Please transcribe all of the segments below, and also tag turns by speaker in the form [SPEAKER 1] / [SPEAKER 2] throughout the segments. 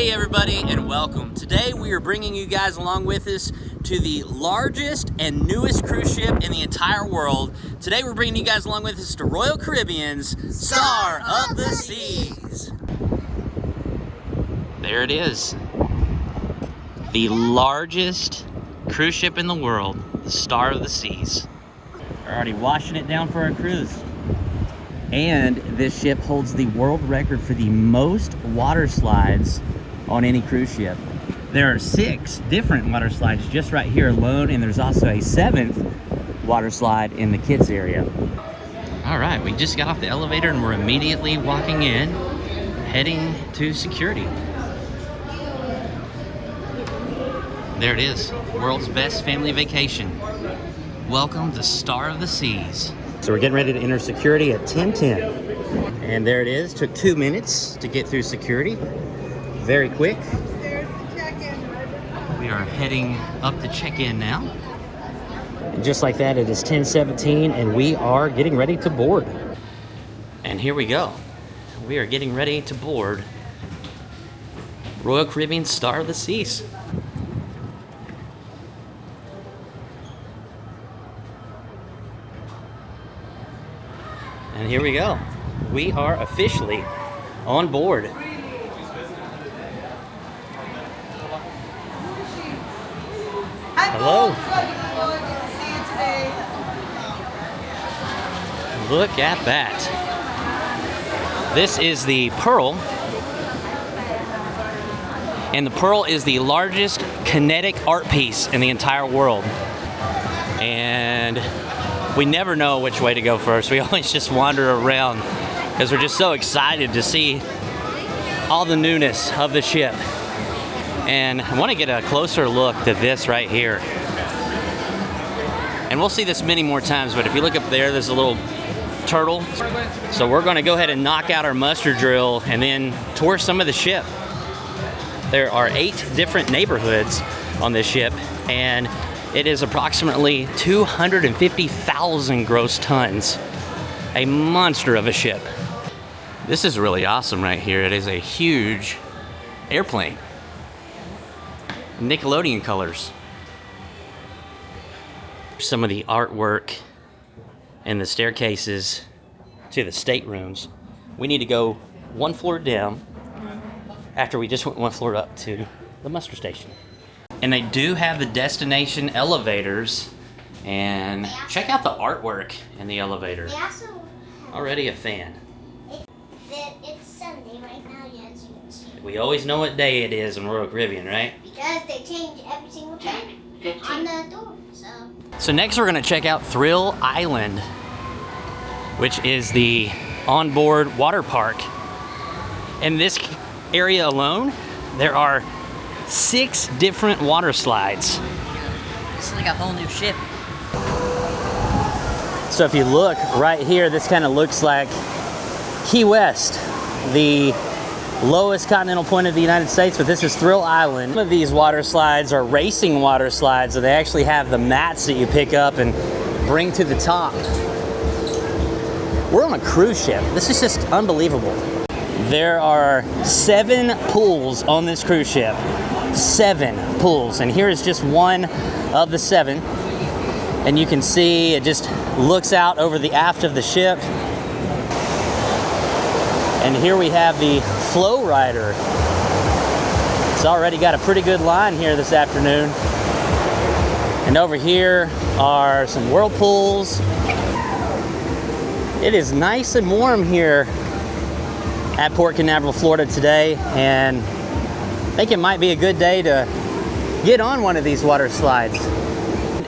[SPEAKER 1] Hey everybody, and welcome. Today we are bringing you guys along with us to the largest and newest cruise ship in the entire world. Today we're bringing you guys along with us to Royal Caribbean's Star of the Seas. There it is. The largest cruise ship in the world, the Star of the Seas. We're already washing it down for our cruise. And this ship holds the world record for the most water slides on any cruise ship. There are 6 different water slides just right here alone, and there's also a 7th water slide in the kids area. All right, we just got off the elevator and we're immediately walking in, heading to security. There it is, world's best family vacation. Welcome to Star of the Seas. So we're getting ready to enter security at 10:10. And there it is, took 2 minutes to get through security. Very quick.
[SPEAKER 2] There's the check-in.
[SPEAKER 1] We are heading up to check-in now. And just like that, it is 10:17 and we are getting ready to board. And here we go. We are getting ready to board Royal Caribbean Star of the Seas. And here we go. We are officially on board. Hello. Look at that. This is the Pearl. And the Pearl is the largest kinetic art piece in the entire world. And we never know which way to go first. We always just wander around because we're just so excited to see all the newness of the ship. And I want to get a closer look to this right here. And we'll see this many more times, but if you look up there, there's a little turtle. So we're going to go ahead and knock out our muster drill and then tour some of the ship. There are 8 different neighborhoods on this ship, and it is approximately 250,000 gross tons. A monster of a ship. This is really awesome right here. It is a huge airplane. Nickelodeon colors. Some of the artwork and the staircases to the staterooms. We need to go 1 floor down after we just went 1 floor up to the muster station. And they do have the destination elevators, and check out the artwork in the elevator. Already a fan.
[SPEAKER 2] It's Sunday right now, yes.
[SPEAKER 1] We always know what day it is in Royal Caribbean, right?
[SPEAKER 2] Because they change every single day on the door,
[SPEAKER 1] So next we're gonna check out Thrill Island, which is the onboard water park. In this area alone, there are 6 different water slides.
[SPEAKER 3] It's like a whole new ship.
[SPEAKER 1] So if you look right here, this kind of looks like Key West, the lowest continental point of the United States, but this is Thrill Island. Some of these water slides are racing water slides, so they actually have the mats that you pick up and bring to the top. We're on a cruise ship. This is just unbelievable. There are 7 pools on this cruise ship. 7 pools, and here is just one of the 7. And you can see it just looks out over the aft of the ship. And here we have the Flow Rider. It's already got a pretty good line here this afternoon. And over here are some whirlpools. It is nice and warm here at Port Canaveral, Florida today, and I think it might be a good day to get on one of these water slides.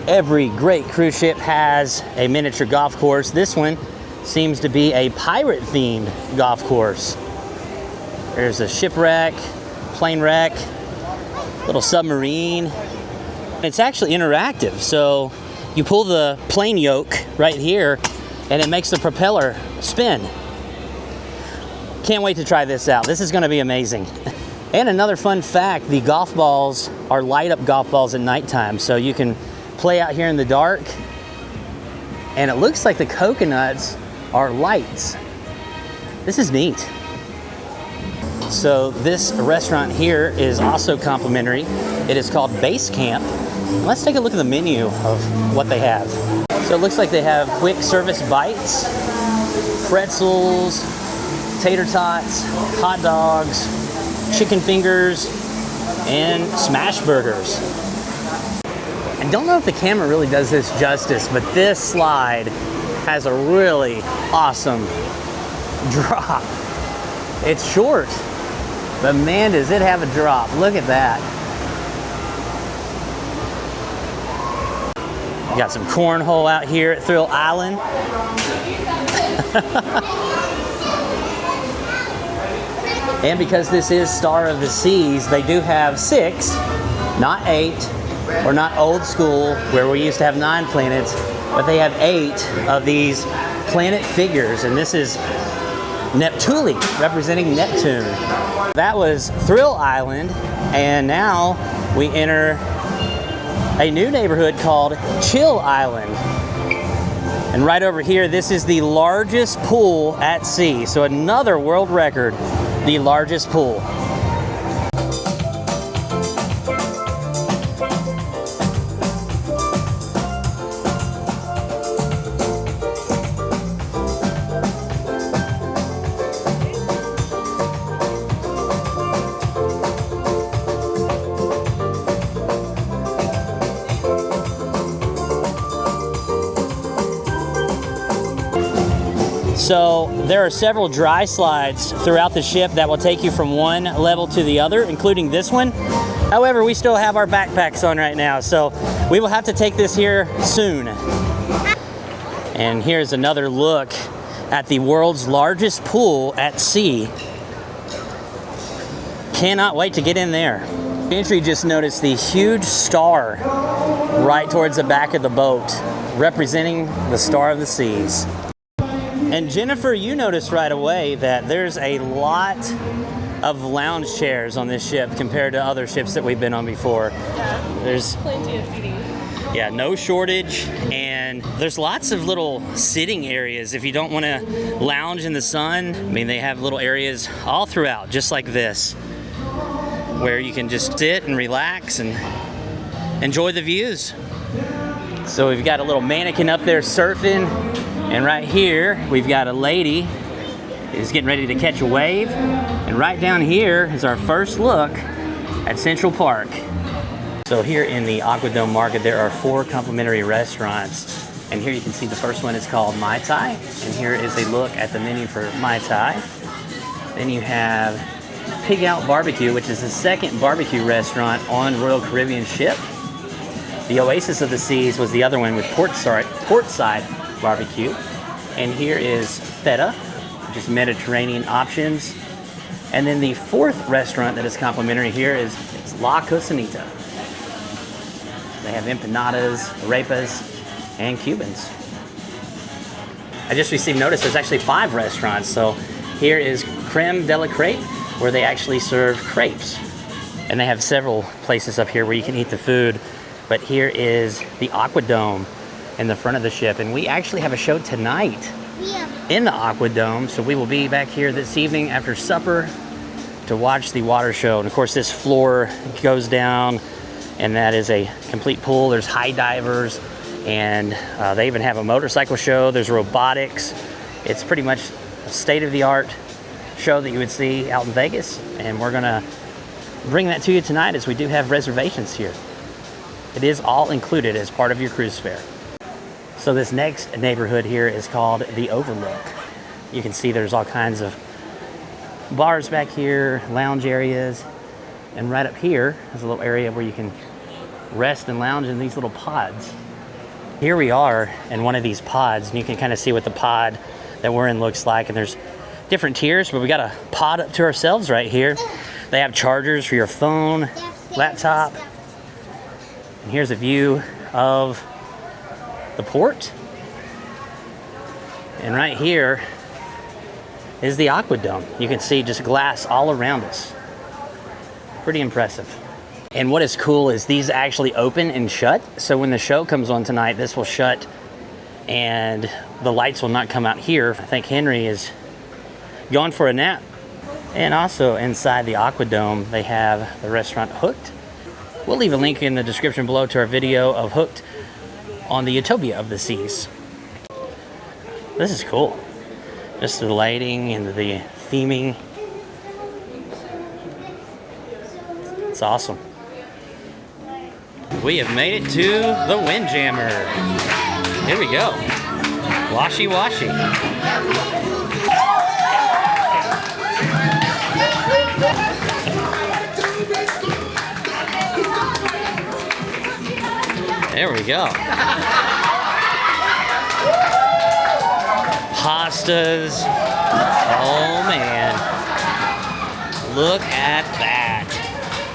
[SPEAKER 1] Every great cruise ship has a miniature golf course. This one seems to be a pirate-themed golf course. There's a shipwreck, plane wreck, little submarine. It's actually interactive, so you pull the plane yoke right here and it makes the propeller spin. Can't wait to try this out. This is going to be amazing. And another fun fact, the golf balls are light-up golf balls at nighttime, so you can play out here in the dark, and it looks like the coconuts are lights. This is neat. So this restaurant here is also complimentary. It is called Base Camp. Let's take a look at the menu of what they have. So it looks like they have quick service bites, pretzels, tater tots, hot dogs, chicken fingers, and smash burgers. I don't know if the camera really does this justice, but this slide has a really awesome drop. It's short, but man, does it have a drop. Look at that. Got some cornhole out here at Thrill Island. And because this is Star of the Seas, they do have 6, not 8, or not old school where we used to have 9 planets, but they have 8 of these planet figures, and this is Neptuli, representing Neptune. That was Thrill Island, and now we enter a new neighborhood called Chill Island. And right over here, this is the largest pool at sea. So another world record, the largest pool. So there are several dry slides throughout the ship that will take you from one level to the other, including this one. However, we still have our backpacks on right now, so we will have to take this here soon. And here's another look at the world's largest pool at sea. Cannot wait to get in there. Entry just noticed the huge star right towards the back of the boat, representing the Star of the Seas. And Jennifer, you noticed right away that there's a lot of lounge chairs on this ship compared to other ships that we've been on before.
[SPEAKER 4] Yeah,
[SPEAKER 1] there's
[SPEAKER 4] plenty of seating.
[SPEAKER 1] Yeah, no shortage, and there's lots of little sitting areas if you don't want to lounge in the sun. I mean, they have little areas all throughout, just like this, where you can just sit and relax and enjoy the views. So we've got a little mannequin up there surfing. And right here, we've got a lady who's getting ready to catch a wave. And right down here is our first look at Central Park. So here in the AquaDome market, there are 4 complimentary restaurants. And here you can see the first one is called Mai Tai. And here is a look at the menu for Mai Tai. Then you have Pig Out Barbecue, which is the second barbecue restaurant on Royal Caribbean ship. The Oasis of the Seas was the other one with portside barbecue. And here is Feta, which is Mediterranean options. And then the 4th restaurant that is complimentary here is La Cocinita. They have empanadas, arepas, and Cubans. I just received notice there's actually 5 restaurants. So here is Creme de la Crepe, where they actually serve crepes. And they have several places up here where you can eat the food. But here is the AquaDome in the front of the ship, and we actually have a show tonight in the AquaDome, so we will be back here this evening after supper to watch the water show. And of course this floor goes down, and that is a complete pool. There's high divers, and they even have a motorcycle show. There's robotics. It's pretty much a state-of-the-art show that you would see out in Vegas, and we're gonna bring that to you tonight as we do have reservations here. It is all included as part of your cruise fare. So this next neighborhood here is called the Overlook. You can see there's all kinds of bars back here, lounge areas, and right up here is a little area where you can rest and lounge in these little pods. Here we are in one of these pods, and you can kind of see what the pod that we're in looks like, and there's different tiers, but we got a pod up to ourselves right here. They have chargers for your phone, laptop, and here's a view of the port. And right here is the AquaDome. You can see just glass all around us. Pretty impressive. And what is cool is these actually open and shut. So when the show comes on tonight, this will shut and the lights will not come out here. I think Henry is going for a nap. And also inside the AquaDome, they have the restaurant Hooked. We'll leave a link in the description below to our video of Hooked on the Utopia of the Seas. This is cool. Just the lighting and the theming. It's awesome. We have made it to the Windjammer. Here we go. Washy washy. There we go. Pastas. Oh man. Look at that.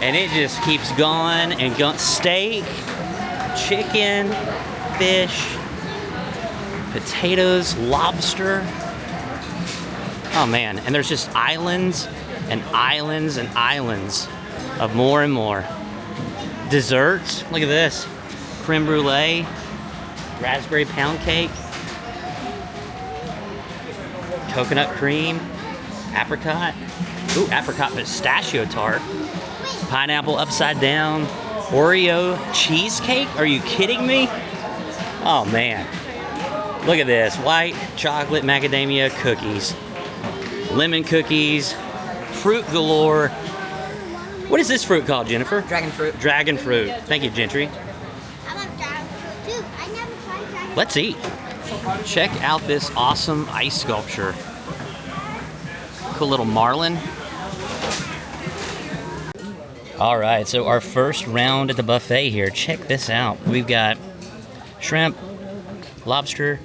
[SPEAKER 1] And it just keeps going and going. Steak, chicken, fish, potatoes, lobster. Oh man, and there's just islands and islands and islands of more and more. Desserts, look at this. Creme brulee, raspberry pound cake, coconut cream, apricot. Ooh, apricot pistachio tart. Pineapple upside down, Oreo cheesecake. Are you kidding me? Oh man. Look at this. White chocolate macadamia cookies. Lemon cookies. Fruit galore. What is this fruit called, Jennifer?
[SPEAKER 3] Dragon fruit.
[SPEAKER 1] Dragon fruit. Thank you, Gentry.
[SPEAKER 2] I love dragon fruit too. I never tried dragon.
[SPEAKER 1] Let's eat. Check out this awesome ice sculpture. Cool little marlin. All right, so our first round at the buffet here. Check this out. We've got shrimp, lobster,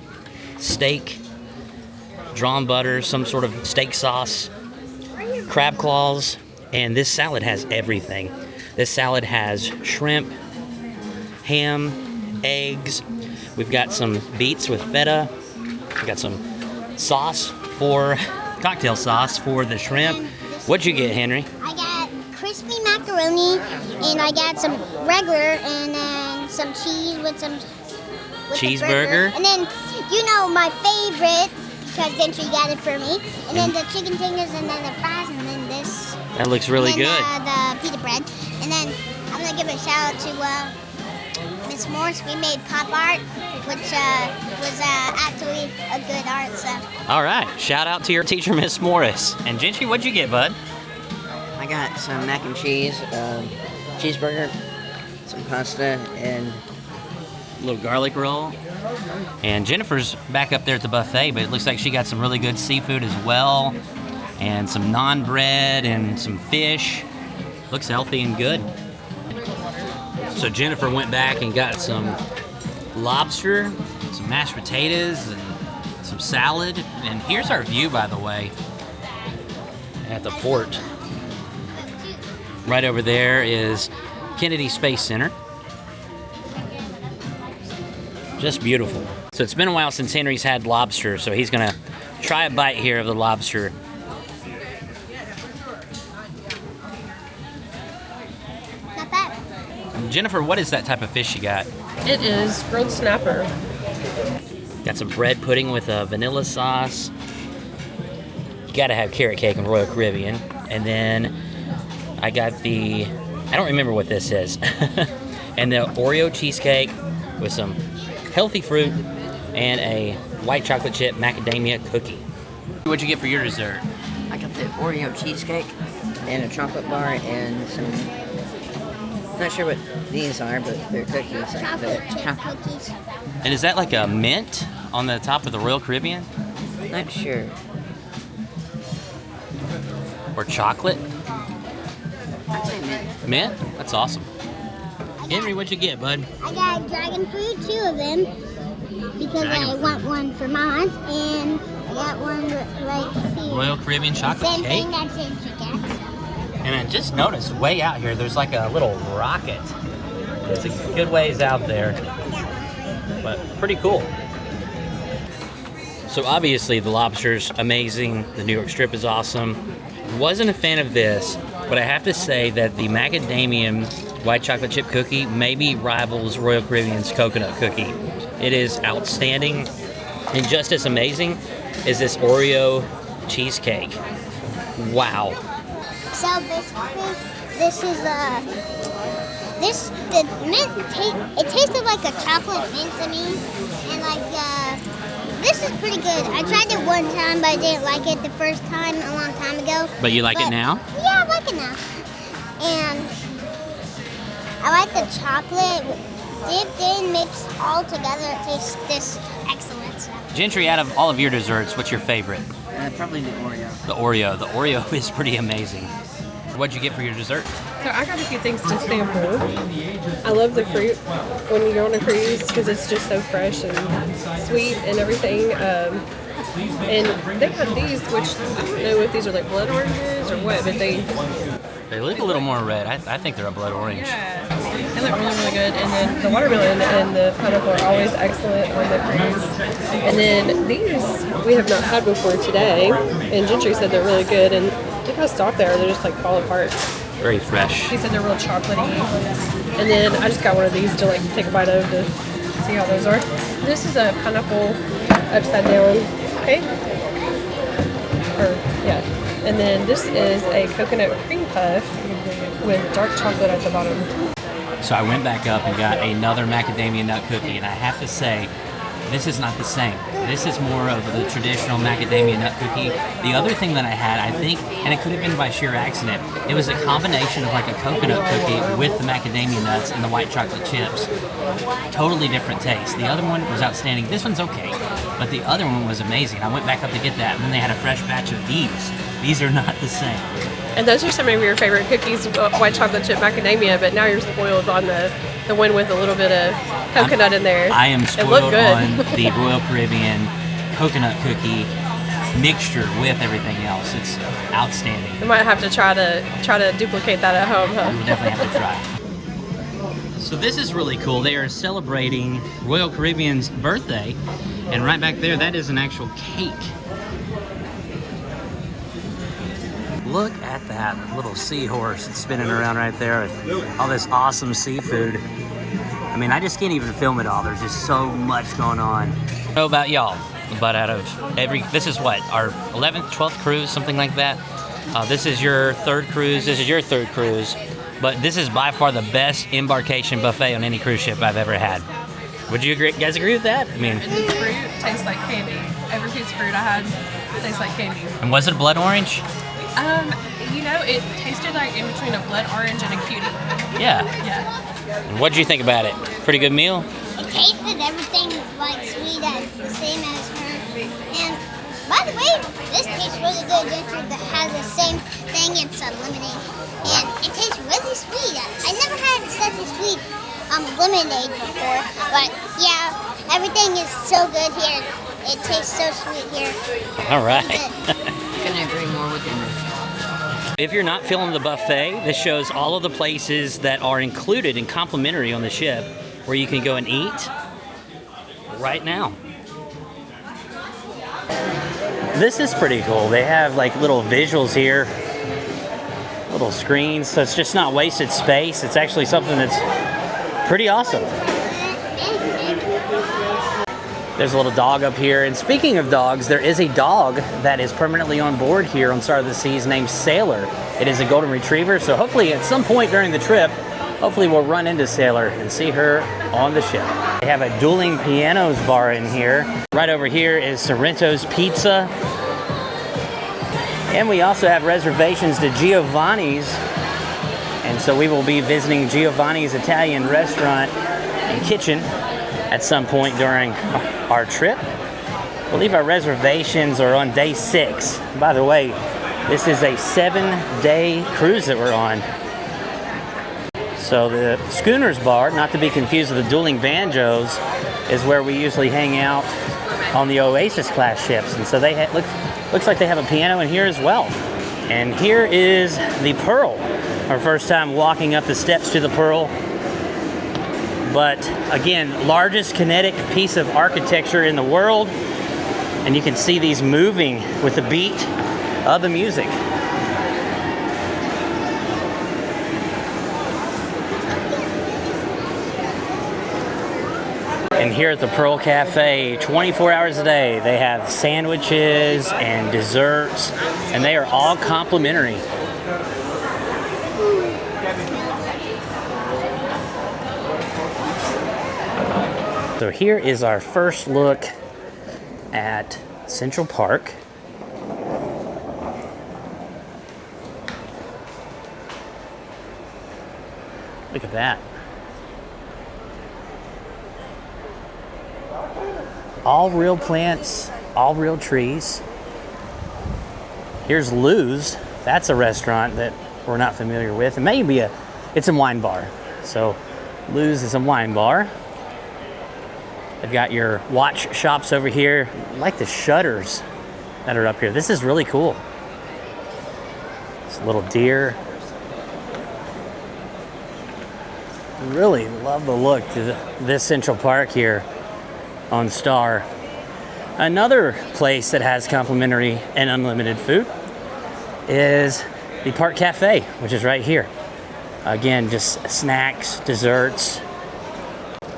[SPEAKER 1] steak, drawn butter, some sort of steak sauce, crab claws, and this salad has everything. This salad has shrimp, ham, eggs. We've got some beets with feta. We've got some cocktail sauce for the shrimp. What'd you get, Henry?
[SPEAKER 2] I got crispy macaroni, and I got some regular, and then some cheese with some
[SPEAKER 1] Cheeseburger.
[SPEAKER 2] and then my favorite, because Gentry got it for me, and then the chicken fingers, and then the fries, and then this.
[SPEAKER 1] That looks really
[SPEAKER 2] and then,
[SPEAKER 1] good.
[SPEAKER 2] The pita bread, and then I'm gonna give a shout out to Miss Morris. We made pop art, which was actually a good art. So.
[SPEAKER 1] All right, shout out to your teacher, Miss Morris. And Gentry, what'd you get, bud?
[SPEAKER 3] I got some mac and cheese, cheeseburger, some pasta, and
[SPEAKER 1] A little garlic roll. And Jennifer's back up there at the buffet, but it looks like she got some really good seafood as well. And some naan bread and some fish. Looks healthy and good. So Jennifer went back and got some lobster, some mashed potatoes, and some salad. And here's our view, by the way, at the port. Right over there is Kennedy Space Center. Just beautiful. So it's been a while since Henry's had lobster, so he's gonna try a bite here of the lobster.
[SPEAKER 2] Not bad.
[SPEAKER 1] Jennifer, what is that type of fish you got?
[SPEAKER 4] It is grilled snapper.
[SPEAKER 1] Got some bread pudding with a vanilla sauce. You gotta have carrot cake in Royal Caribbean. And then I got I don't remember what this is. And the Oreo cheesecake with some healthy fruit and a white chocolate chip macadamia cookie. What'd you get for your dessert?
[SPEAKER 3] I got the Oreo cheesecake and a chocolate bar and some. Not sure what these are, but they're cookies. Like
[SPEAKER 2] Chocolate chip
[SPEAKER 3] chocolate.
[SPEAKER 2] cookies.
[SPEAKER 1] And is that like a mint on the top of the Royal Caribbean?
[SPEAKER 3] Not sure.
[SPEAKER 1] Or chocolate?
[SPEAKER 3] I'd say mint.
[SPEAKER 1] Mint? That's awesome. Henry, what'd you get, bud?
[SPEAKER 2] I got dragon fruit, 2 of them, because I want one for Mom, and I got one right here.
[SPEAKER 1] Royal Caribbean chocolate
[SPEAKER 2] Same
[SPEAKER 1] cake.
[SPEAKER 2] thing that Gentry gets.
[SPEAKER 1] And I just noticed way out here, there's like a little rocket. It's a good ways out there, but pretty cool. So obviously the lobster's amazing. The New York strip is awesome. Wasn't a fan of this, but I have to say that the macadamia white chocolate chip cookie maybe rivals Royal Caribbean's coconut cookie. It is outstanding, and just as amazing is this Oreo cheesecake. Wow.
[SPEAKER 2] So basically, this is the mint. It tasted like a chocolate mint to me, and this is pretty good. I tried it one time, but I didn't like it the first time a long time ago.
[SPEAKER 1] But you like it now?
[SPEAKER 2] Yeah, I like it now. And I like the chocolate dipped in, mixed all together. It tastes this excellent.
[SPEAKER 1] Gentry, out of all of your desserts, what's your favorite?
[SPEAKER 3] Probably the Oreo.
[SPEAKER 1] The Oreo. The Oreo is pretty amazing. What'd you get for your dessert?
[SPEAKER 4] So I got a few things to sample. I love the fruit when you go on a cruise because it's just so fresh and sweet and everything. And they got these, which I don't know if these are like blood oranges or what, but they
[SPEAKER 1] look a little more red. I think they're a blood orange.
[SPEAKER 4] Yeah, they look really, really good. And then the watermelon and the pineapple are always excellent on the cruise. And then these we have not had before today. And Gentry said they're really good. And look how soft they are. They just like fall apart.
[SPEAKER 1] Very fresh.
[SPEAKER 4] He said they're real chocolatey. And then I just got one of these to like take a bite of to see how those are. This is a pineapple upside down cake. Yeah. And then this is a coconut cream puff with dark chocolate at the bottom.
[SPEAKER 1] So I went back up and got another macadamia nut cookie, and I have to say, this is not the same. This is more of the traditional macadamia nut cookie. The other thing that I had, I think, and it could have been by sheer accident, it was a combination of like a coconut cookie with the macadamia nuts and the white chocolate chips. Totally different taste. The other one was outstanding. This one's okay, but the other one was amazing. I went back up to get that, and then they had a fresh batch of these. These are not the same.
[SPEAKER 4] And those are some of your favorite cookies, white chocolate chip macadamia, but now you're spoiled on the one with a little bit of coconut in there.
[SPEAKER 1] I am spoiled on the Royal Caribbean coconut cookie mixture with everything else. It's outstanding.
[SPEAKER 4] We might have to try to duplicate that at home, huh?
[SPEAKER 1] We'll definitely have to try. So this is really cool. They are celebrating Royal Caribbean's birthday, and right back there, that is an actual cake. Look at that little seahorse that's spinning around right there with all this awesome seafood. I mean, I just can't even film it all. There's just so much going on. I don't know about y'all, but out of this is what, our 11th, 12th cruise, something like that. This is your third cruise. This is your third cruise. But this is by far the best embarkation buffet on any cruise ship I've ever had. Would you guys agree with that? I mean,
[SPEAKER 4] And the fruit tastes like candy. Every piece of fruit I had tastes like candy.
[SPEAKER 1] And was it blood orange?
[SPEAKER 4] It tasted like in between a blood orange and a cutie.
[SPEAKER 1] Yeah.
[SPEAKER 4] Yeah.
[SPEAKER 1] And what'd you think about it? Pretty good meal?
[SPEAKER 2] It tasted everything like sweet as the same as her. And by the way, this tastes really good. It has the same thing. It's a lemonade, and it tastes really sweet. I never had such a sweet lemonade before. But yeah, everything is so good here. It tastes so sweet here.
[SPEAKER 1] All right.
[SPEAKER 3] Couldn't agree more with you.
[SPEAKER 1] If you're not feeling the buffet, this shows all of the places that are included and complimentary on the ship where you can go and eat right now. This is pretty cool. They have like little visuals here, little screens, so it's just not wasted space. It's actually something that's pretty awesome. There's a little dog up here. And speaking of dogs, there is a dog that is permanently on board here on Star of the Seas named Sailor. It is a golden retriever, so hopefully at some point during the trip, hopefully we'll run into Sailor and see her on the ship. They have a dueling pianos bar in here. Right over here is Sorrento's Pizza. And we also have reservations to Giovanni's. And so we will be visiting Giovanni's Italian restaurant and kitchen at some point during our trip. I believe our reservations are on day 6. By the way, this is a 7-day cruise that we're on. So the Schooners Bar, not to be confused with the Dueling Banjos, is where we usually hang out on the Oasis class ships. And so they looks like they have a piano in here as well. And here is the Pearl. Our first time walking up the steps to the Pearl. But again, largest kinetic piece of architecture in the world. And you can see these moving with the beat of the music. And here at the Pearl Cafe 24 hours a day. They have sandwiches and desserts, and they are all complimentary. So here is our first look at Central Park. Look at that. All real plants, all real trees. Here's Lou's. That's a restaurant that we're not familiar with. It may be it's a wine bar. So Lou's is a wine bar. They've got your watch shops over here. I like the shutters that are up here. This is really cool. It's a little deer. Really love the look to this Central Park here on Star. Another place that has complimentary and unlimited food is the Park Cafe, which is right here. Again, just snacks, desserts.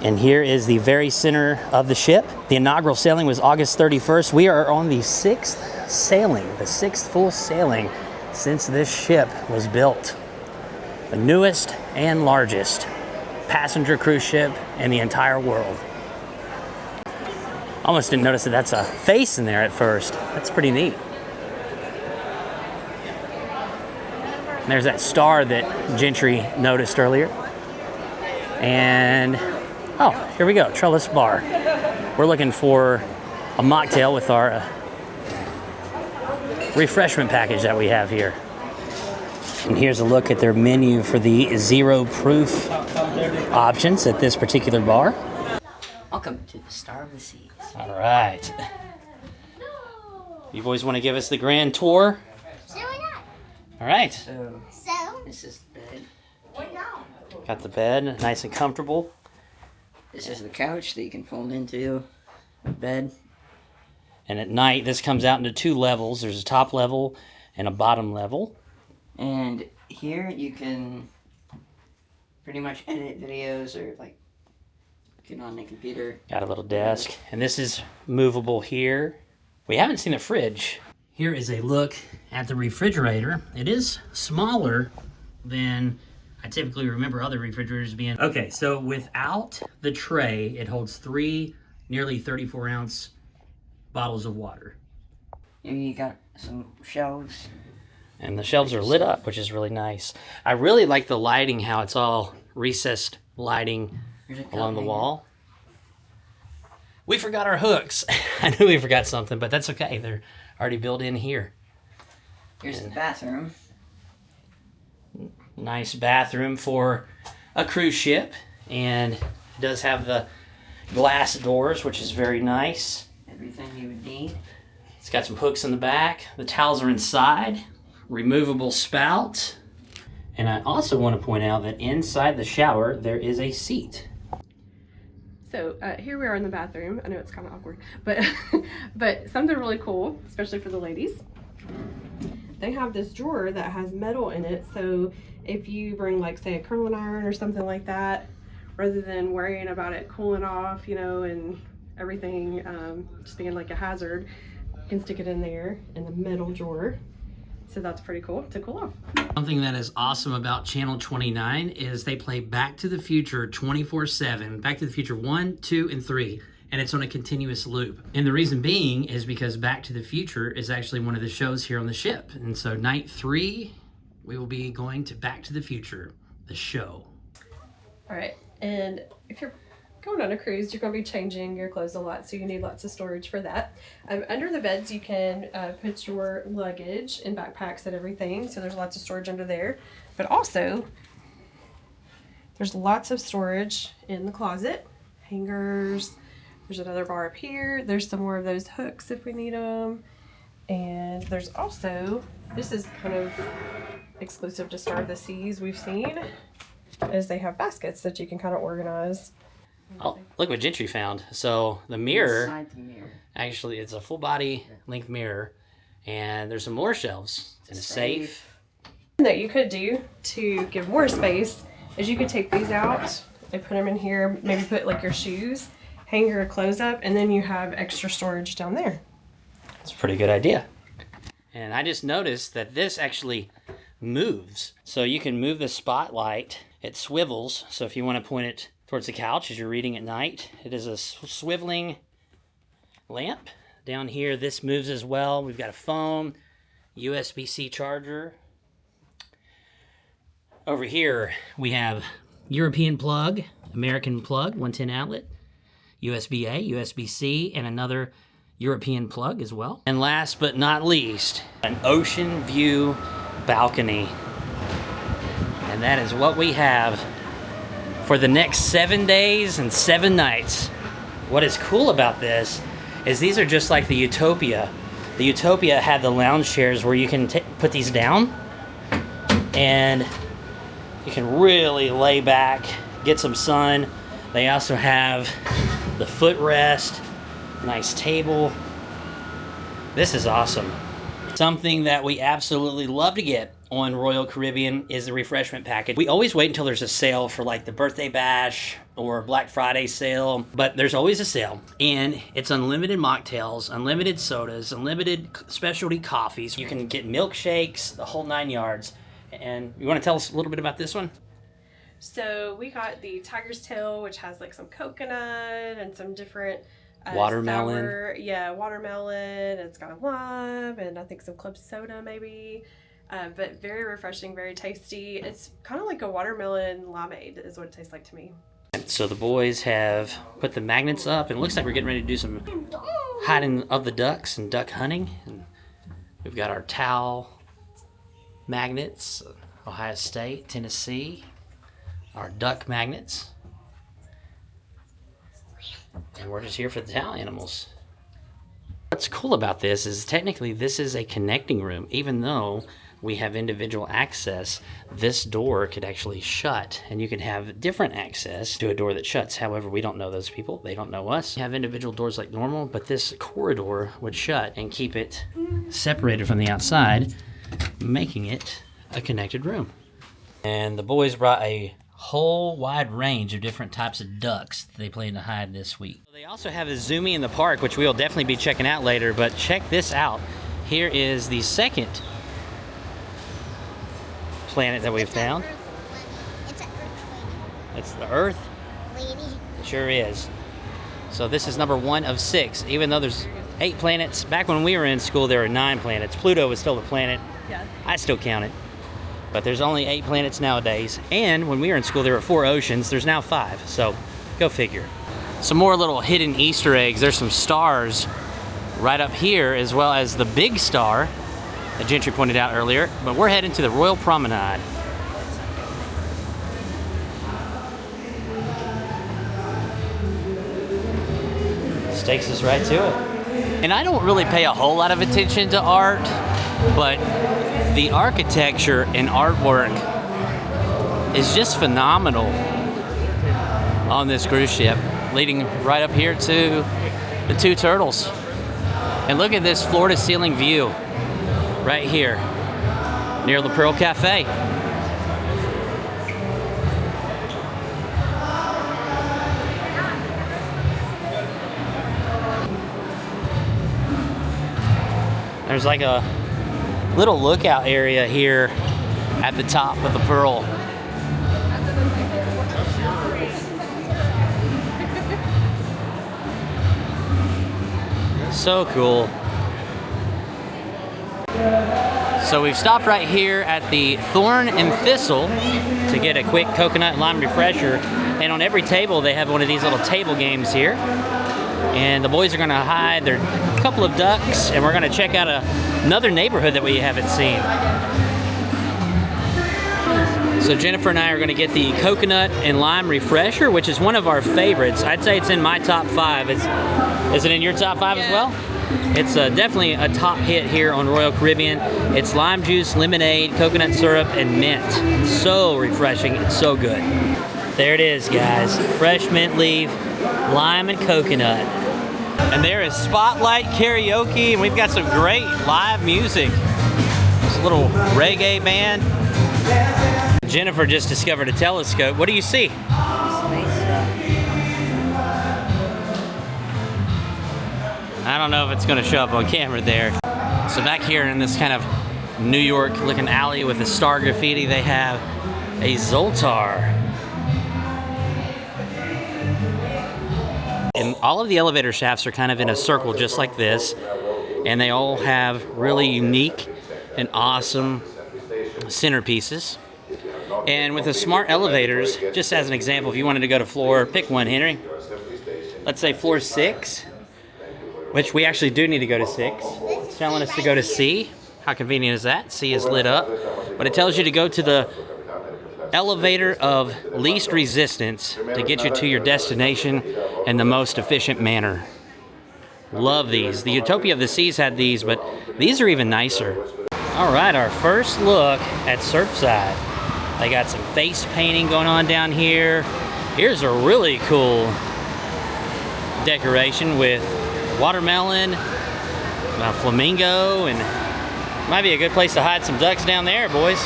[SPEAKER 1] And here is the very center of the ship. The inaugural sailing was August 31st. We are on the 6th sailing, the 6th full sailing since this ship was built. The newest and largest passenger cruise ship in the entire world. Almost didn't notice that that's a face in there at first. That's pretty neat. And there's that star that Gentry noticed earlier. And oh, here we go, Trellis Bar. We're looking for a mocktail with our refreshment package that we have here. And here's a look at their menu for the zero proof options at this particular bar.
[SPEAKER 3] Welcome to the Star of the Seas.
[SPEAKER 1] All right. You boys want to give us the grand tour?
[SPEAKER 2] So why not?
[SPEAKER 1] All right.
[SPEAKER 3] So,
[SPEAKER 2] So,
[SPEAKER 3] this is the bed.
[SPEAKER 1] Got the bed, nice and comfortable.
[SPEAKER 3] This is the couch that you can fold into a bed.
[SPEAKER 1] And at night, this comes out into two levels. There's a top level and a bottom level.
[SPEAKER 3] And here you can pretty much edit videos or like get on the computer.
[SPEAKER 1] Got a little desk. And this is movable here. We haven't seen a fridge. Here is a look at the refrigerator. It is smaller than I typically remember other refrigerators being. Okay, so without the tray, it holds 3 nearly 34-ounce bottles of water.
[SPEAKER 3] Here you got some shelves.
[SPEAKER 1] And the shelves are lit up, which is really nice. I really like the lighting, how it's all recessed lighting along the wall. We forgot our hooks. I knew we forgot something, but that's okay. They're already built in here.
[SPEAKER 3] Here's the bathroom.
[SPEAKER 1] Nice bathroom for a cruise ship. And it does have the glass doors, which is very nice.
[SPEAKER 3] Everything you would need.
[SPEAKER 1] It's got some hooks in the back. The towels are inside. Removable spout. And I also want to point out that inside the shower, there is a seat.
[SPEAKER 4] So here we are in the bathroom. I know it's kind of awkward, but but something really cool, especially for the ladies. They have this drawer that has metal in it, so if you bring like say a curling iron or something like that, rather than worrying about it cooling off, you know, and everything just being like a hazard, you can stick it in there in the metal drawer. So that's pretty cool to cool off.
[SPEAKER 1] Something that is awesome about Channel 29 is they play Back to the Future 24/7, Back to the Future 1, 2, and 3, and it's on a continuous loop. And the reason being is because Back to the Future is actually one of the shows here on the ship. And so night 3, we will be going to Back to the Future, the show.
[SPEAKER 4] All right, and if you're going on a cruise, you're going to be changing your clothes a lot, so you need lots of storage for that. Under the beds, you can put your luggage and backpacks and everything, so there's lots of storage under there. But also, there's lots of storage in the closet, hangers. There's another bar up here. There's some more of those hooks if we need them. And there's also, this is kind of exclusive to Star of the Seas we've seen, is they have baskets that you can kind of organize.
[SPEAKER 1] Oh, look what Gentry found. So the mirror,
[SPEAKER 3] Inside the mirror.
[SPEAKER 1] actually it's a full body length mirror, and there's some more shelves and a safe.
[SPEAKER 4] That you could do to give more space is you could take these out and put them in here, maybe put like your shoes, hang your clothes up, and then you have extra storage down there.
[SPEAKER 1] That's a pretty good idea. And I just noticed that this actually moves. So you can move the spotlight. It swivels. So if you want to point it towards the couch as you're reading at night, it is a swiveling lamp. Down here, this moves as well. We've got a phone, USB-C charger. Over here, we have European plug, American plug, 110 outlet, USB-A, USB-C, and another European plug as well. And last but not least, an ocean view balcony. And that is what we have for the next 7 days and 7 nights. What is cool about this is these are just like the Utopia. The Utopia had the lounge chairs where you can put these down and you can really lay back, get some sun. They also have the footrest, nice table. This is awesome. Something that we absolutely love to get on Royal Caribbean is the refreshment package. We always wait until there's a sale for like the birthday bash or Black Friday sale, but there's always a sale. And it's unlimited mocktails, unlimited sodas, unlimited specialty coffees. You can get milkshakes, the whole 9 yards. And you want to tell us a little bit about this one?
[SPEAKER 4] So we got the Tiger's Tail, which has like some coconut and some different
[SPEAKER 1] watermelon.
[SPEAKER 4] Watermelon. It's got a lime and I think some club soda maybe. But very refreshing, very tasty. It's kind of like a watermelon limeade is what it tastes like to me.
[SPEAKER 1] So the boys have put the magnets up, and it looks like we're getting ready to do some hiding of the ducks and duck hunting. And we've got our towel magnets, Ohio State, Tennessee, our duck magnets. And we're just here for the towel animals. What's cool about this is technically this is a connecting room. Even though we have individual access, this door could actually shut, and you can have different access to a door that shuts. However, we don't know those people. They don't know us. We have individual doors like normal, but this corridor would shut and keep it separated from the outside, making it a connected room. And the boys brought a whole wide range of different types of ducks that they plan to hide this week. They also have a Zoomy in the park, which we'll definitely be checking out later, but check this out. Here is the second planet that we've found.
[SPEAKER 2] It's an earth
[SPEAKER 1] It's the Earth.
[SPEAKER 2] lady.
[SPEAKER 1] It sure is. So this is number 1 of 6, even though there's 8 planets. Back when we were in school, there were 9 planets. Pluto was still a planet.
[SPEAKER 4] Yeah.
[SPEAKER 1] I still count it. But there's only 8 planets nowadays. And when we were in school, there were 4 oceans. There's now 5. So go figure. Some more little hidden Easter eggs. There's some stars right up here, as well as the big star that Gentry pointed out earlier. But we're heading to the Royal Promenade. This takes us right to it. And I don't really pay a whole lot of attention to art, but the architecture and artwork is just phenomenal on this cruise ship, leading right up here to the 2 turtles. And look at this floor-to-ceiling view right here near the Pearl Cafe. There's like a little lookout area here at the top of the Pearl. So cool. So we've stopped right here at the Thorn and Thistle to get a quick coconut lime refresher. And on every table they have one of these little table games here. And the boys are gonna hide their couple of ducks, and we're gonna check out another neighborhood that we haven't seen. So Jennifer and I are gonna get the coconut and lime refresher, which is one of our favorites. I'd say it's in my top 5. Is it in your top 5 as well? It's definitely a top hit here on Royal Caribbean. It's lime juice, lemonade, coconut syrup, and mint. So refreshing, it's so good. There it is, guys. Fresh mint leaf, lime and coconut. And there is Spotlight Karaoke, and we've got some great live music. It's a little reggae band. Jennifer just discovered a telescope. What do you see? I don't know if it's gonna show up on camera there. So back here in this kind of New York looking alley with the star graffiti, they have a Zoltar. And all of the elevator shafts are kind of in a circle just like this, and they all have really unique and awesome centerpieces. And with the smart elevators, just as an example, if you wanted to go to floor, pick one, Henry. Let's say floor 6, which we actually do need to go to 6. It's telling us to go to C. How convenient is that? C is lit up. But it tells you to go to the elevator of least resistance to get you to your destination in the most efficient manner. Love these. The Utopia of the Seas had these, but these are even nicer. All right, our first look at Surfside. They got some face painting going on down here. Here's a really cool decoration with watermelon, flamingo, and might be a good place to hide some ducks down there, boys.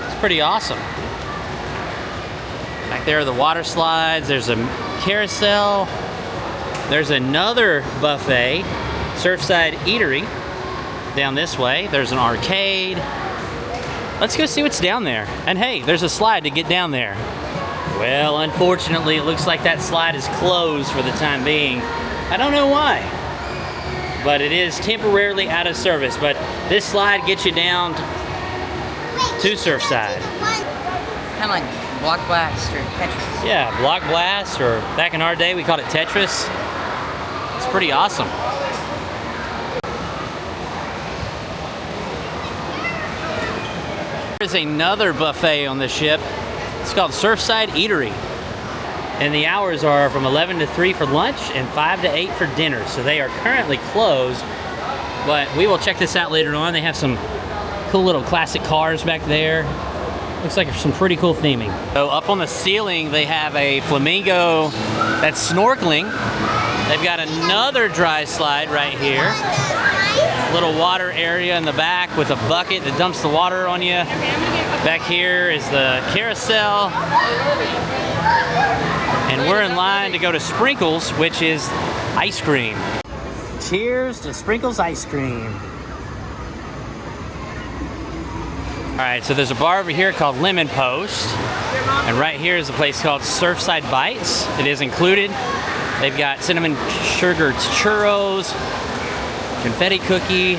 [SPEAKER 1] It's pretty awesome. Back there are the water slides. There's a carousel. There's another buffet, Surfside Eatery, down this way. There's an arcade. Let's go see what's down there. And hey, there's a slide to get down there. Well, unfortunately, it looks like that slide is closed for the time being. I don't know why, but it is temporarily out of service. But this slide gets you down to Surfside.
[SPEAKER 3] Kind of like Block Blast or Tetris.
[SPEAKER 1] Yeah, Block Blast, or back in our day, we called it Tetris. It's pretty awesome. There's another buffet on the ship. It's called Surfside Eatery. And the hours are from 11 to 3 for lunch and 5 to 8 for dinner. So they are currently closed, but we will check this out later on. They have some cool little classic cars back there. Looks like some pretty cool theming. So up on the ceiling, they have a flamingo that's snorkeling. They've got another dry slide right here. Little water area in the back with a bucket that dumps the water on you. Back here is the carousel. And we're in line to go to Sprinkles, which is ice cream. Cheers to Sprinkles ice cream. All right, so there's a bar over here called Lemon Post. And right here is a place called Surfside Bites. It is included. They've got cinnamon sugar churros, confetti cookie,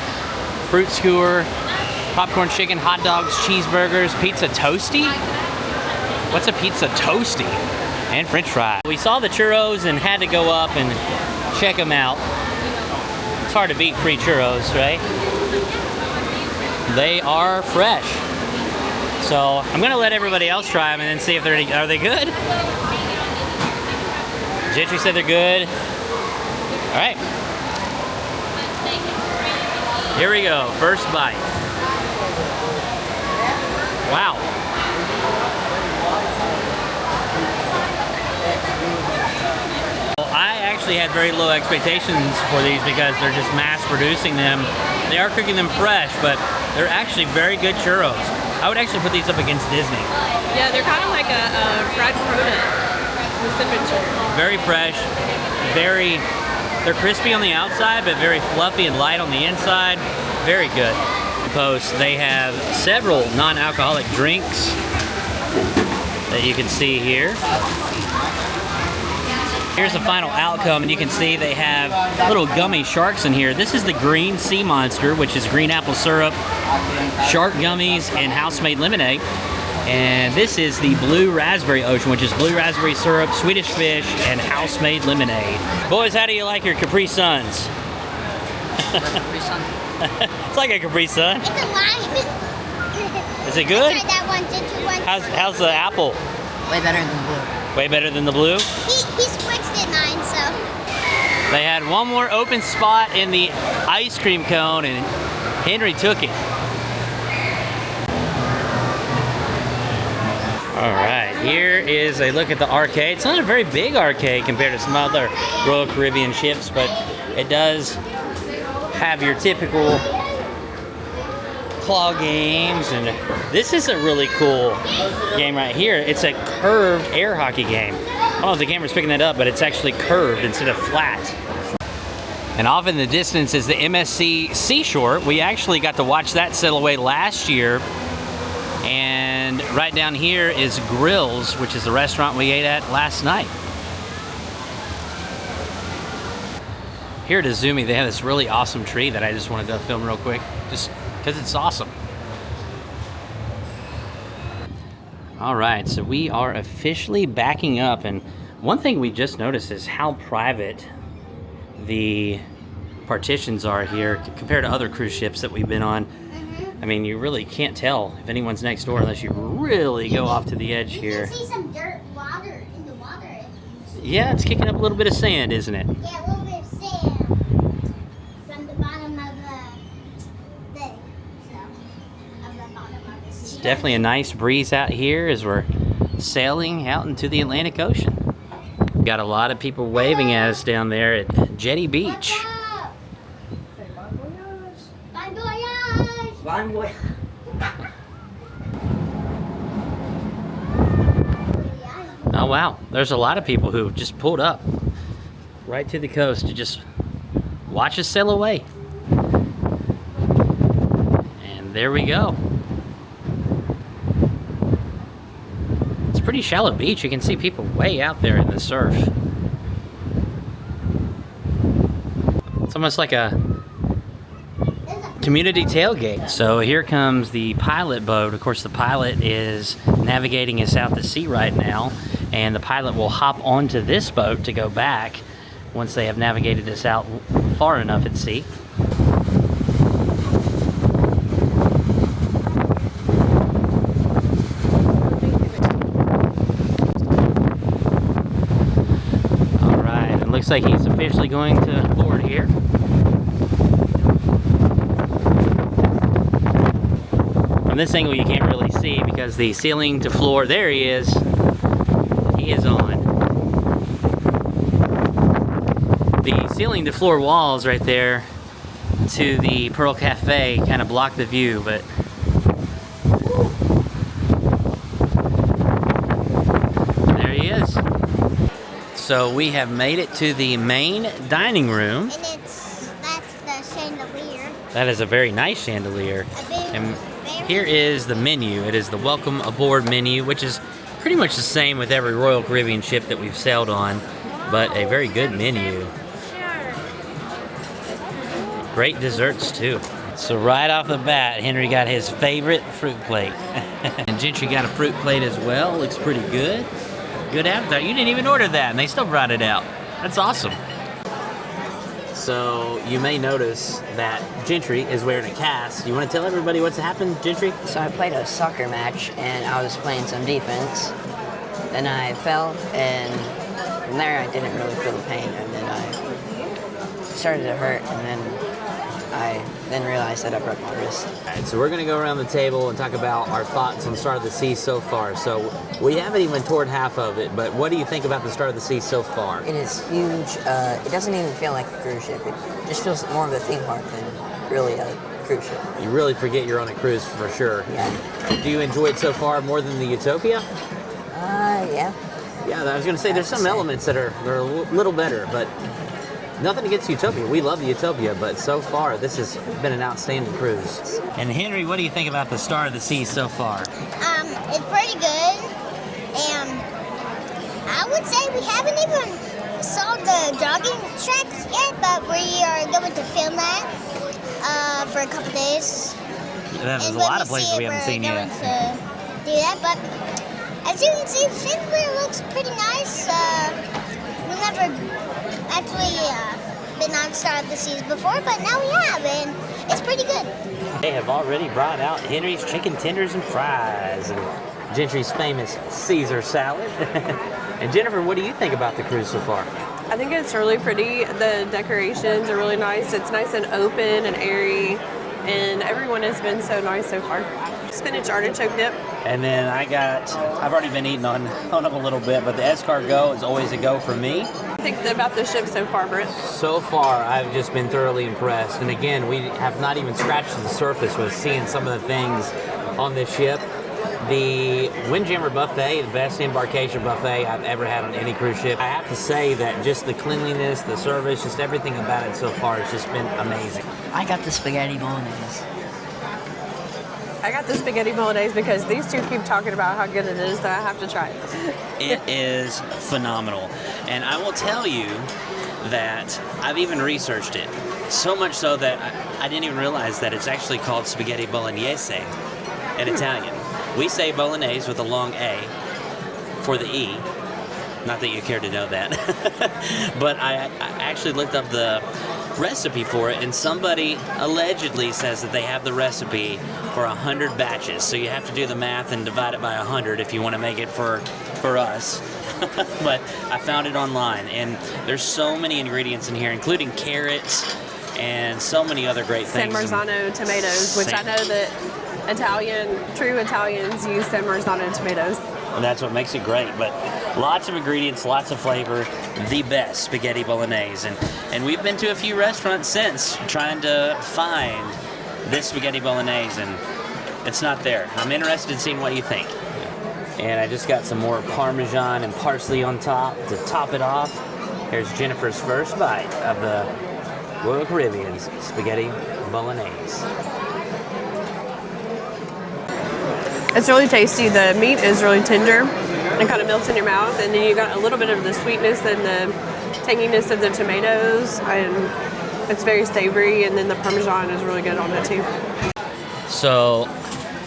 [SPEAKER 1] fruit skewer, popcorn chicken, hot dogs, cheeseburgers, pizza toasty. What's a pizza toasty? And french fries. We saw the churros and had to go up and check them out. It's hard to beat free churros, right? They are fresh. So I'm gonna let everybody else try them and then see if are they good? Gentry said they're good. All right. Here we go, first bite. Wow. Well, I actually had very low expectations for these because they're just mass producing them. They are cooking them fresh, but they're actually very good churros. I would actually put these up against Disney.
[SPEAKER 4] Yeah, they're kind of like a fried cronut with cinnamon sugar.
[SPEAKER 1] Very fresh, they're crispy on the outside, but very fluffy and light on the inside. Very good. Post, they have several non-alcoholic drinks that you can see here. Here's the final outcome, and you can see they have little gummy sharks in here. This is the green sea monster, which is green apple syrup, shark gummies, and house-made lemonade. And this is the blue raspberry ocean, which is blue raspberry syrup, Swedish fish, and house-made lemonade. Boys, how do you like your Capri Suns?
[SPEAKER 3] Capri Sun.
[SPEAKER 1] It's like a Capri Sun.
[SPEAKER 2] It's a lime.
[SPEAKER 1] Is it good?
[SPEAKER 2] I tried that one, did you want
[SPEAKER 1] How's the apple?
[SPEAKER 3] Way better than blue.
[SPEAKER 1] Way better than the blue?
[SPEAKER 2] He switched it mine, so.
[SPEAKER 1] They had one more open spot in the ice cream cone, and Henry took it. All right, here is a look at the arcade. It's not a very big arcade compared to some other Royal Caribbean ships, but it does have your typical claw games, and this is a really cool game right here. It's a curved air hockey game. I don't know if the camera's picking that up, but it's actually curved instead of flat. And off in the distance is the MSC Seashore. We actually got to watch that sail away last year. And right down here is Grills, which is the restaurant we ate at last night. Here at Izumi, they have this really awesome tree that I just wanted to film real quick, just because it's awesome. All right, so we are officially backing up, and one thing we just noticed is how private the partitions are here compared to other cruise ships that we've been on. I mean, you really can't tell if anyone's next door unless you really go off to the edge here.
[SPEAKER 2] You can see some dirt water in the water.
[SPEAKER 1] Yeah, it's kicking up a little bit of sand, isn't it?
[SPEAKER 2] Yeah, a little bit of sand from the bottom of the thing. So, of the bottom of the sea.
[SPEAKER 1] Definitely a nice breeze out here as we're sailing out into the Atlantic Ocean. Got a lot of people waving at us down there at Jetty Beach.
[SPEAKER 2] Bon voyage!
[SPEAKER 3] Bon voyage.
[SPEAKER 1] Oh wow, there's a lot of people who just pulled up right to the coast to just watch us sail away. And there we go. It's a pretty shallow beach. You can see people way out there in the surf. It's almost like a community tailgate. So here comes the pilot boat. Of course, the pilot is navigating us out to sea right now, and the pilot will hop onto this boat to go back once they have navigated us out far enough at sea. All right, it looks like he's officially going to board here. From this angle you can't really see because the ceiling to floor, there he is. He is on. The ceiling to floor walls right there to the Pearl Cafe kind of block the view, but there he is. So we have made it to the main dining room.
[SPEAKER 2] And that's the chandelier.
[SPEAKER 1] That is a very nice chandelier. And here is the menu. It is the welcome aboard menu, which is pretty much the same with every Royal Caribbean ship that we've sailed on, but a very good menu. Great desserts too. So right off the bat, Henry got his favorite fruit plate. And Gentry got a fruit plate as well. Looks pretty good. Good appetite. You didn't even order that and they still brought it out. That's awesome. So you may notice that Gentry is wearing a cast. You want to tell everybody what's happened, Gentry?
[SPEAKER 3] So I played a soccer match and I was playing some defense. Then I fell and from there I didn't really feel the pain, and then I started to hurt, and then I realized that I broke my wrist.
[SPEAKER 1] All right, so we're going to go around the table and talk about our thoughts on Start of the Sea so far. So we haven't even toured half of it, but what do you think about the Start of the Sea so far?
[SPEAKER 3] It is huge. It doesn't even feel like a cruise ship. It just feels more of a theme park than really a cruise ship.
[SPEAKER 1] You really forget you're on a cruise for sure.
[SPEAKER 3] Yeah.
[SPEAKER 1] Do you enjoy it so far more than the Utopia?
[SPEAKER 3] Yeah.
[SPEAKER 1] Yeah, I was going to say there's some elements that are a little better, but nothing against Utopia. We love the Utopia, but so far this has been an outstanding cruise. And Henry, what do you think about the Star of the Sea so far?
[SPEAKER 2] It's pretty good, and I would say we haven't even saw the jogging tracks yet, but we are going to film that for a couple days.
[SPEAKER 1] There's
[SPEAKER 2] And
[SPEAKER 1] a
[SPEAKER 2] when
[SPEAKER 1] lot of places we haven't seen
[SPEAKER 2] we're
[SPEAKER 1] yet.
[SPEAKER 2] going to do that, but as you can see, the chandelier looks pretty nice. We've never actually been on Star of the Seas before, but now we have, and it's pretty good.
[SPEAKER 1] They have already brought out Henry's chicken tenders and fries, and Gentry's famous Caesar salad. And Jennifer, what do you think about the cruise so far?
[SPEAKER 4] I think it's really pretty. The decorations are really nice. It's nice and open and airy, and everyone has been so nice so far. Spinach artichoke dip.
[SPEAKER 1] And then I've already been eating on them a little bit, but the escargot is always a go for me.
[SPEAKER 4] I think about the ship so far, Britt.
[SPEAKER 1] So far, I've just been thoroughly impressed. And again, we have not even scratched the surface with seeing some of the things on this ship. the Windjammer buffet, the best embarkation buffet I've ever had on any cruise ship. I have to say that just the cleanliness, the service, just everything about it so far has just been amazing.
[SPEAKER 3] I got the spaghetti bolognese.
[SPEAKER 4] I got the spaghetti bolognese because these two keep talking about how good it is that I have to try it.
[SPEAKER 1] It is phenomenal. And I will tell you that I've even researched it. So much so that I didn't even realize that it's actually called spaghetti bolognese in Italian. We say bolognese with a long A for the E. Not that you care to know that. But I actually looked up the recipe for it, and somebody allegedly says that they have the recipe for 100 batches. So you have to do the math and divide it by 100 if you want to make it for us. But I found it online, and there's so many ingredients in here, including carrots and so many other great
[SPEAKER 4] San
[SPEAKER 1] things.
[SPEAKER 4] Marzano tomatoes, which I know that true Italians use San Marzano tomatoes.
[SPEAKER 1] And that's what makes it great. But lots of ingredients, lots of flavor, the best spaghetti bolognese. And we've been to a few restaurants since trying to find this spaghetti bolognese, and it's not there. I'm interested in seeing what you think. And I just got some more Parmesan and parsley on top to top it off. Here's Jennifer's first bite of the Royal Caribbean's spaghetti bolognese.
[SPEAKER 4] It's really tasty. The meat is really tender. It kind of melts in your mouth, and then you got a little bit of the sweetness and the tanginess of the tomatoes, and it's very savory, and then the Parmesan is really good on it too.
[SPEAKER 1] So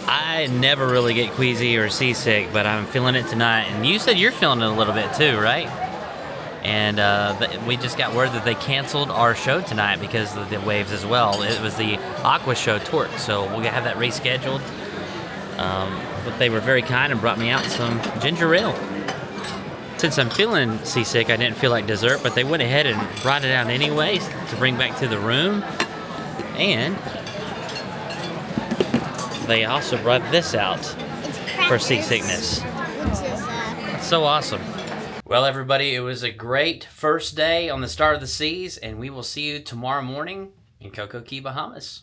[SPEAKER 1] I never really get queasy or seasick, but I'm feeling it tonight. And you said you're feeling it a little bit too, right? And we just got word that they canceled our show tonight because of the waves as well. It was the Aqua show Torque, so we'll have that rescheduled. But they were very kind and brought me out some ginger ale. Since I'm feeling seasick, I didn't feel like dessert, but they went ahead and brought it out anyway to bring back to the room. And they also brought this out for seasickness. It's so awesome. Well, everybody, it was a great first day on the Star of the Seas, and we will see you tomorrow morning in Cocoa Key, Bahamas.